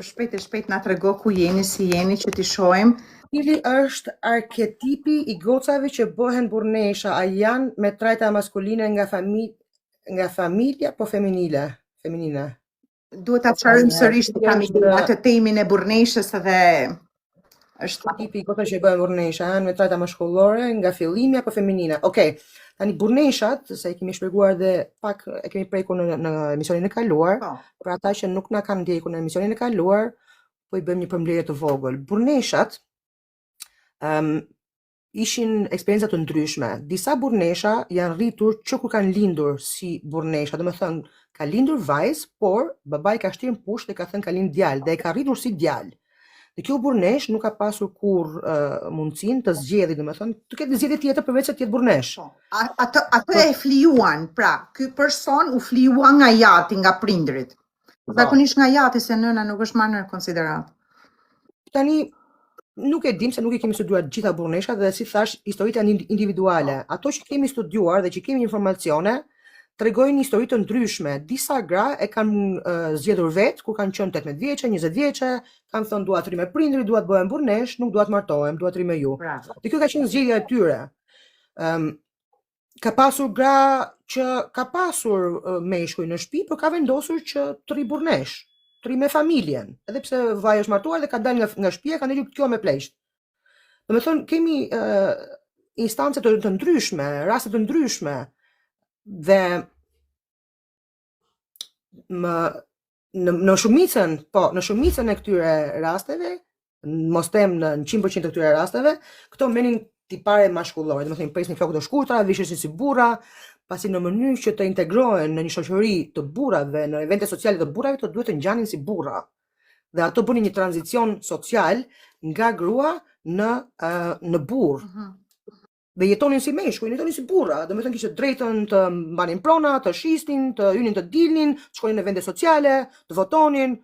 Shpejt na trego ku jeni, si jeni që ti shohim. Cili është arketipi i gocave që bëhen burrnesha? A janë me trajta maskuline nga familja po feminine? Duhet ta çarojmë sërish atë temin e burrneshës dhe është tipi i gocave që bëhen burrnesha, janë me trajta maskullore nga fillimi apo feminine? Okej. Tani burrneshat, se e kemi shpjeguar dhe pak e kemi prekur në emisionin e kaluar, për ata që nuk na kanë ndjekur në emisionin e kaluar, po i bëjmë një përmbledhje të vogël. Burrneshat ishin eksperienca të ndryshme. Disa burnesha janë rritur që kur kanë lindur si burnesha, do me thënë, ka lindur vajzë, por babai ka shtirë në pushtë dhe ka thënë ka lindur djalë, dhe e ka rritur si djalë. Dhe kjo burnesh nuk ka pasur kur mundësin të zgjedhë, do me thënë, të ketë zgjedhje tjetër përveç se të jetë burnesh. Ato e flijuan, pra, ky person u flijua nga jati, nga prindrit. Zakonisht nga jati, se nëna nuk është marrë në konsiderat. Tani, nuk e dim se nuk i kemi studuar gjitha burneshat dhe si thash, historitë janë individuale. Ato që kemi studuar dhe që kemi informacione, tregojnë histori të ndryshme. Disa gra e kanë zgjedhur vetë kur kanë qenë 18 vjeçe, 20 vjeçe, kanë thënë dua të rri me prindrit, dua të bëhem burnesh, nuk dua të martohem, dua të rri me ju. Dhe kjo ka qenë zgjedhja e tyre. Ka pasur gra që ka pasur meshkuj në shtëpi, por ka vendosur që të rri burnesh, të rri me familjen, edhe pse vaj është martuar dhe ka dalë nga shtëpia, ka ndërgjuar kjo me pleqt. Domethënë kemi instance të ndryshme, raste të ndryshme, dhe në shumicën e këtyre rasteve, mos them në 100% të këtyre rasteve, këto menin tipare mashkullore, domethënë presin flokët të shkurtra, vishesin si burra, pasi në mënyrë që të integrohen në një shoqëri të burrave, në evente sociale të burrave, të duhet të ngjanin si burra. Dhe ato bënin një tranzicion social nga grua në burr. Dhe jetonin si meshkuj, jetonin si burra, do me thënë kishte drejtën të mbanin prona, të shisnin, të hynin, të dilnin, të shkonin në vende sociale, të votonin.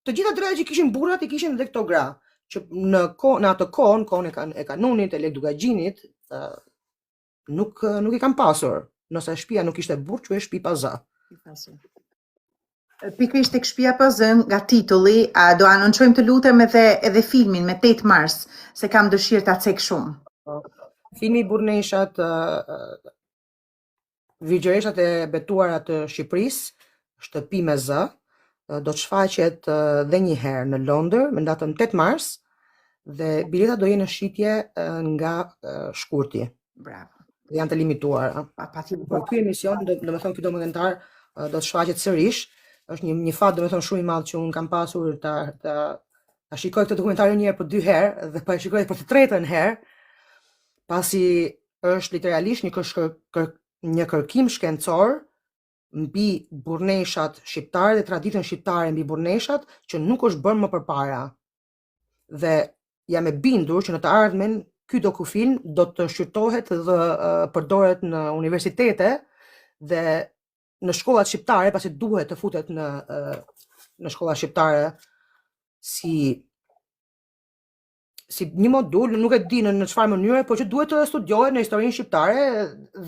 Të gjitha drejtat që kishin burrat i kishin edhe këto gra, që në atë kohën e kanunit, e Legdugaxhinit, nuk i kanë pasur. Nëse shtëpia nuk ishte burr, quhej shtëpi pa zë. Pikërisht tek shtëpia pa zë, nga titulli, do anoncojmë të lutem edhe filmin me 8 Mars, se kam dëshirë ta cek shumë. Filmi Burneshat, Virgjëreshat e betuara të Shqipërisë, Shtëpi me zë, do të shfaqet dhe një herë në Londër me datën 8 Mars dhe biletat do jenë në shitje nga shkurti. Bravo. Dhe janë të limituara. Por ky emision, do me thënë ky dokumentar do të shfaqet sërish. Është një fat do me thënë shumë i madh që unë kam pasur ta shikoj këtë dokumentar një herë për 2 herë dhe po e shikoj për të tretën herë. Pasi është literalisht një kërkim shkencor mbi burneshat shqiptare dhe traditën shqiptare mbi burneshat që nuk është bërë më përpara. Dhe jam e bindur që në të ardhmen ky dokufilm do të shqyrtohet dhe përdoret në universitete dhe në shkollat shqiptare, pasi duhet të futet në shkollat shqiptare si një modul, nuk e di në çfarë mënyre, por që duhet të studiohet në historinë shqiptare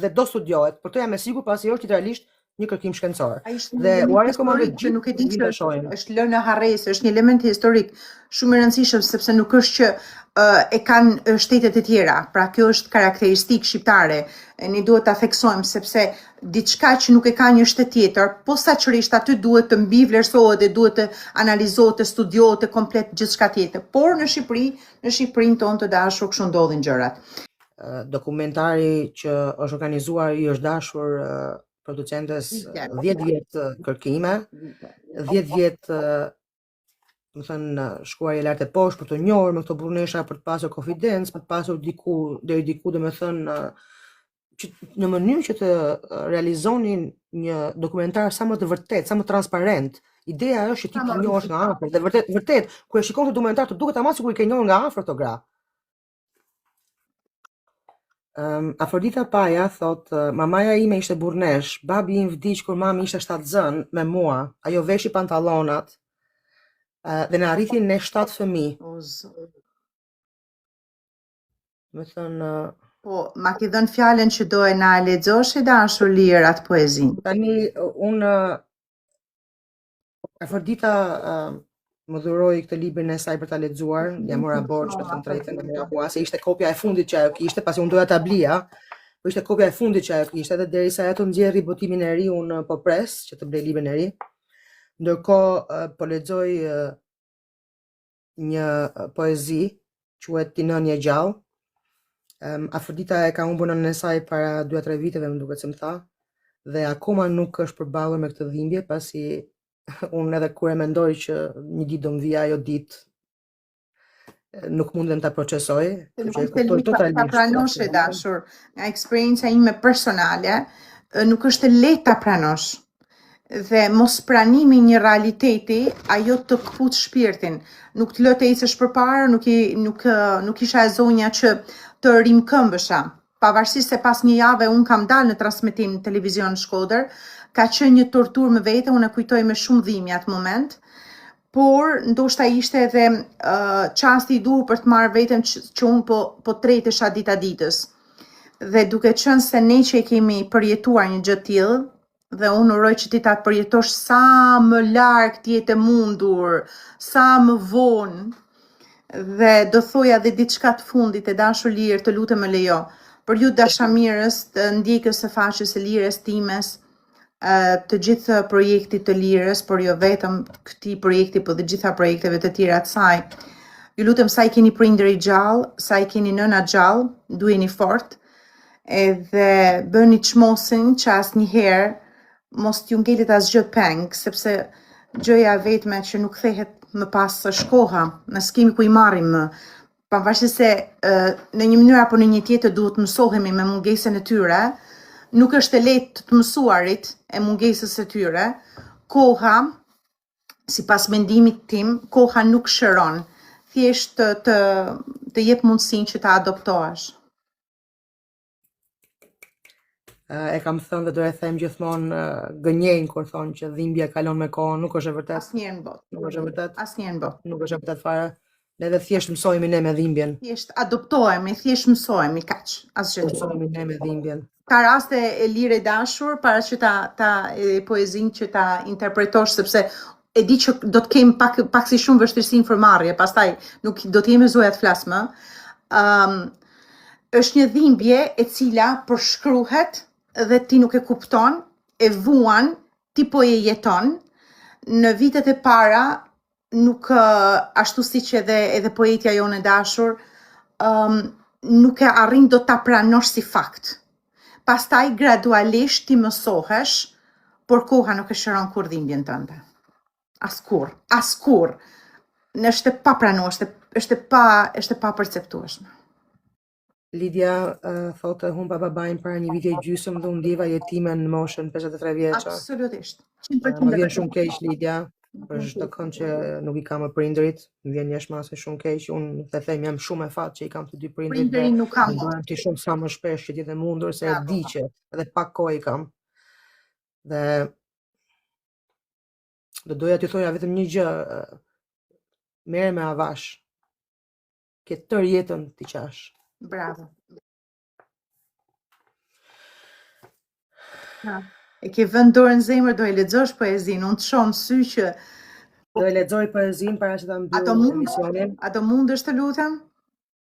dhe do studiohet. Por të jam e sigurt pasi është literalisht një kërkim shkencor. Dhe u rekomandoj gjithë nuk e di që është lënë në harresë, është një element historik shumë i rëndësishëm sepse nuk është që e kanë shtetet e tjera. Pra kjo është karakteristikë shqiptare. Ne duhet ta theksojmë sepse diçka që nuk e ka një shtet tjetër, posaçërisht aty duhet të mbi vlerësohet dhe duhet të analizohet, të studiohet të komplet gjithçka tjetër. Por në Shqipërinë tonë të dashur kështu ndodhin gjërat. Dokumentari që është organizuar i është dashur producentes 10 vjet kërkime, 10 vjet më thënë shkuarje lart e poshtë për të njohur me këto burnesha, për të pasur konfidencë, për të pasur deri diku do me thënë në mënyrë që të realizonin një dokumentar sa më të vërtet, sa më transparent. Ideja është që ti të njohësh nga afër dhe vërtet kur e shikon këtë dokumentar të duket ama sikur i ke njohur nga afër këto gra. Afrodita Paja thot, mamaja ime ishte burnesh, babi im vdiq kur mami ishte 7 zën me mua, ajo veshi pantallonat dhe na arritin ne 7 fëmijë. Me thënë po, ma ki dhënë fjalën që do e na lexosh e dashur Lir atë poezinë. Tani unë Afrodita më dhuroi këtë librin e saj për ta lexuar, jam mora borxh me të drejtën nga mua, se ishte kopja e fundit që ajo kishte, pasi unë doja ta blija, por ishte kopja e fundit që ajo kishte dhe derisa ajo të nxjerrë botimin e ri, unë po pres që të blej librin e ri. Ndërkohë po lexoj një poezi quhet Ti nënje gjallë. Afrodita e ka humbur nënën e saj para 2-3 viteve, më duket se më tha, dhe akoma nuk është përballur me këtë dhimbje, pasi unë edhe kur e mendoj që një ditë do më vija ajo ditë, nuk mundem ta procesoj, që e Ta kuptoj totalisht. pranosh e dashur, nga eksperjenca ime personale, nuk është lehtë ta pranosh. Dhe mos pranimi një realiteti, ajo të këput shpirtin. Nuk të lë të ecësh përpara, nuk isha e zonja që të rimkëmbësha. Pavarësisht se pas një jave unë kam dalë në transmetim në televizion në Shkodër, ka qenë një tortur me vete, unë e kujtoj me shumë dhimbje atë moment, por ndoshta ishte edhe çasti i duhur për të marrë veten që unë po tretesha dita ditës. Dhe duke qenë se ne që e kemi përjetuar një gjë të tillë, dhe unë uroj që ti ta përjetosh sa më larg të jetë e mundur, sa më vonë, dhe do thoja dhe diçka të fundit e dashur Lirë, të lutem më lejo, për ju dashamirës, të ndjekës së faqes së Lirës times, të gjithë projektit të Lirës, por jo vetëm këtij projekti, por dhe gjitha projekteve të tjera të saj. Ju lutem, sa i keni prindër i gjallë, sa i keni nëna gjallë, duheni fort, edhe bëni çmosin që asnjëherë mos t'ju ngelet asgjë peng, sepse gjëja vetme që nuk kthehet më pas është koha, ne s'kemi ku i marrim më. Pavarësisht se në një mënyrë apo në një tjetër duhet të mësohemi me mungesën e tyre, nuk është e lehtë të mësuarit e mungesës së tyre. Koha, sipas mendimit tim, koha nuk shëron, thjesht të jep mundësinë që ta adoptohesh. E kam thënë dhe do e them gjithmonë, gënjejnë kur thonë që dhimbja kalon me kohën, nuk është e vërtetë. Asnjëherë në botë. Nuk është e vërtetë. Asnjëherë në botë. Nuk është e vërtetë fare. Ne dhe thjesht mësojmë ne me dhimbjen. Thjesht adoptohemi, thjesht mësojmë, kaq, asgjë tjetër. Mësojmë ne me dhimbjen. Ka raste e Lirë e dashur para që ta poezinë që ta interpretosh, sepse e di që do të kem pak si shumë vështirësi në përmarrje, pastaj nuk do të jemi zoja të flas më. Është një dhimbje e cila përshkruhet dhe ti nuk e kupton, e vuan, ti po e jeton. Në vitet e para, nuk ashtu si që edhe poetja jonë e dashur, nuk e arrin do ta pranosh si fakt. Pastaj gradualisht ti mësohesh, por koha nuk e shëron kur dhimbjen tënde. Askur. Është pa pranuar, është pa perceptueshme. Lidia thotë humba babain para një viti e gjysmë dhe unë ndjeva jetime në moshën 53 vjeçar. Absolutisht. Më vjen shumë keq, Lidia, për çdo kënd që nuk i kam më prindrit, më vjen jashtë shumë keq. Unë them jam shumë e fat që i kam të dy prindrit. Prindërin nuk kam. Duam ti shumë sa më shpesh që ti të mundur, se e di që edhe pak kohë i kam. Dhe do doja t'ju thoja vetëm një gjë, merre me avash. Ke tër jetën ti qash. Bravo. E ke vënë dorën në zemër, do e lexosh poezinë, unë të shoh sy që do e lexoj poezinë para se ta mbyll emisionin. A do mundesh të lutem?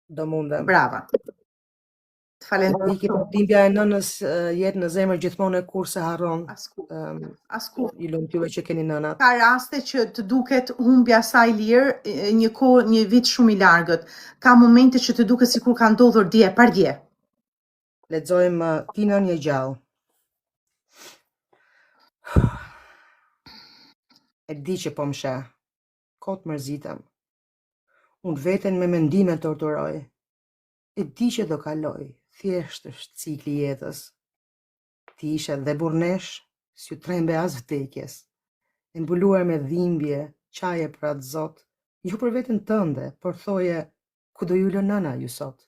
Do mundem. Brava. Të falenderoj. Dhimbja e nënës jetë në zemër gjithmonë e kur se harron. Askur. I lumtur juve që keni nënat. Ka raste që të duket humbja saj Lirë një vit shumë i largët. Ka momente që të duket sikur ka ndodhur dje par dje. Lexojmë Tinën e gjallë. E di që po më sheh. Kot mërzitem. Unë veten me mendime torturoj. E di që do kaloj. Thjesht është cikli jetës. Ti ishe dhe burnesh, si u trembe as vdekjes. E mbuluar me dhimbje, qaje për atë zot, ju për veten tënde, por thoje, ku do ju lë nëna ju sot?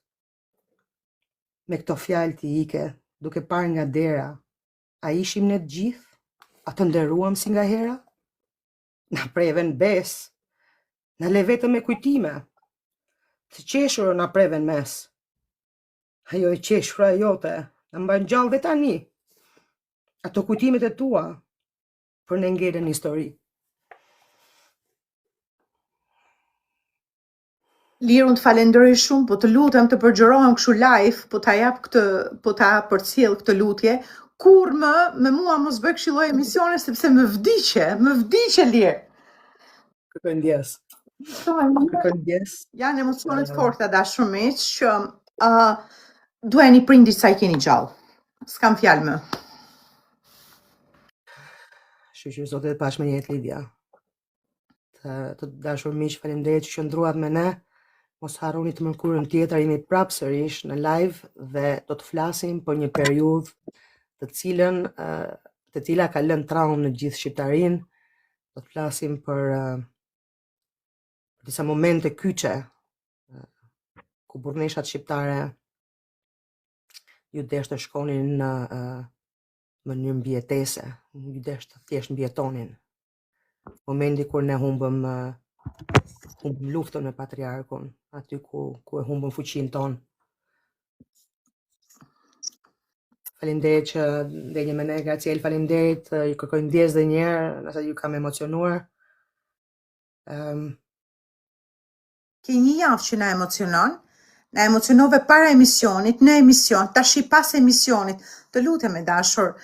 Me këto fjalë ti ike, duke parë nga dera, a ishim ne të gjithë? A të nderuam si nga hera? Na preven bes, na le vetëm me kujtime, të qeshur na preven mes. Ajo e qeshura jote, në mban gjallë dhe tani. Ato kujtimet e tua, për në ngelen histori. Lirë, unë të falenderoj shumë, po të lutem të përgjërohem kështu live, po ta përcjell këtë lutje, kur me mua mos bëj kështu lloj emisione, sepse më vdiqe Lirë. Kërkoj ndjes. Kërkoj ndjes. Janë emocione të forta dashur miq, që duheni prindit sa i keni gjallë. S'kam fjalë më. Shqyqyr zote pash me jetë Lidia. Të dashur miq, faleminderit që qëndruat me ne. Mos harroni të mërkurën tjetër, jemi prapë sërish në live dhe do të flasim për një periudhë të cila ka lënë traumë në gjithë shqiptarinë. Do të flasim për disa momente kyçe ku burrneshat shqiptare ju desh të shkonin në mënyrë mbijetese, ju desh të thjesht mbijetonin. Momenti kur ne humbëm luftën me patriarkun, aty ku e humbëm fuqinë tonë. Faleminderit që ndenjë me ne, Graciel, faleminderit, ju kërkoj ndjes edhe një herë, nëse ju kam emocionuar. Ke një javë që na emocionove para emisionit, në emision, tashi pas emisionit, të lutem e dashur,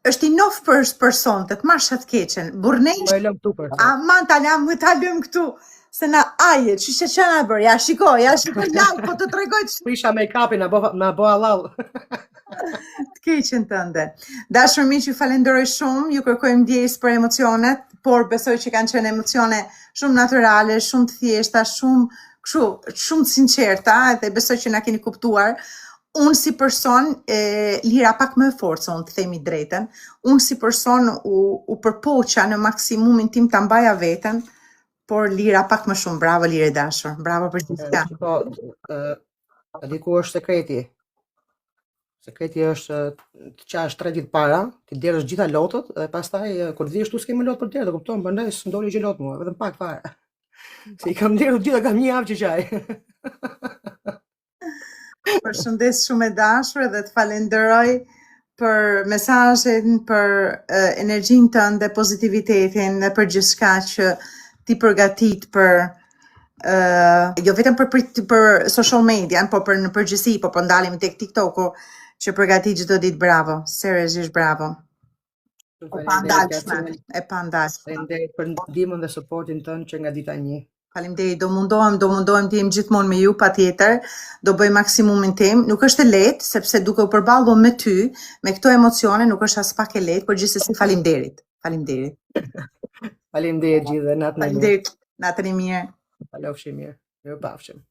është i nof për person të marrë shatë keqen, burnesh, aman ta lëm këtu, se na aje, që që na bërë, ja shikoj, lau, po të tregoj të prisha make-upin, na bo halal. Të keqen tënde. Dashur miq, ju falenderoj shumë, ju kërkoj ndjes për emocionet, por besoj që kanë qenë emocione shumë natyrale, shumë të thjeshta, shumë të sinqerta, dhe besoj që na keni kuptuar. Unë si person, Lira pak më e fortë, unë të themi drejten, unë si person u përpoqa në maksimumin tim ta mbaja veten, por Lira pak më shumë. Bravo Lira e dashur, bravo për gjithçka. A di ku është sekreti? Sekreti është të qash 3 ditë para, ti derësh gjitha lotët, dhe pastaj kur vish tu s'kemë lot për derë, do kupton, prandaj s'ndoli gjë lot mua, vetëm pak fare. Se i kam derë gjitha, kam një javë që qaj. Përshëndes shumë e dashur dhe të falenderoj për mesazhin, për energjinë tënde, pozitivitetin dhe për gjithçka që ti përgatit për jo vetëm për social media, po për në përgjithësi, po ndalim tek TikTok-u që përgatit çdo ditë. Bravo, seriozisht bravo. E pandalshme. Faleminderit për ndihmën dhe suportin tënd që nga dita 1. Faleminderit, do mundohem të jem gjithmonë me ju, patjetër. Do bëj maksimumin tim. Nuk është e lehtë, sepse duke u përballur me ty, me këto emocione, nuk është as pak e lehtë, por gjithsesi faleminderit. Faleminderit gjithë, natën e mirë. Faleminderit, natën e mirë. Falofshi mirë. Mirupafshim.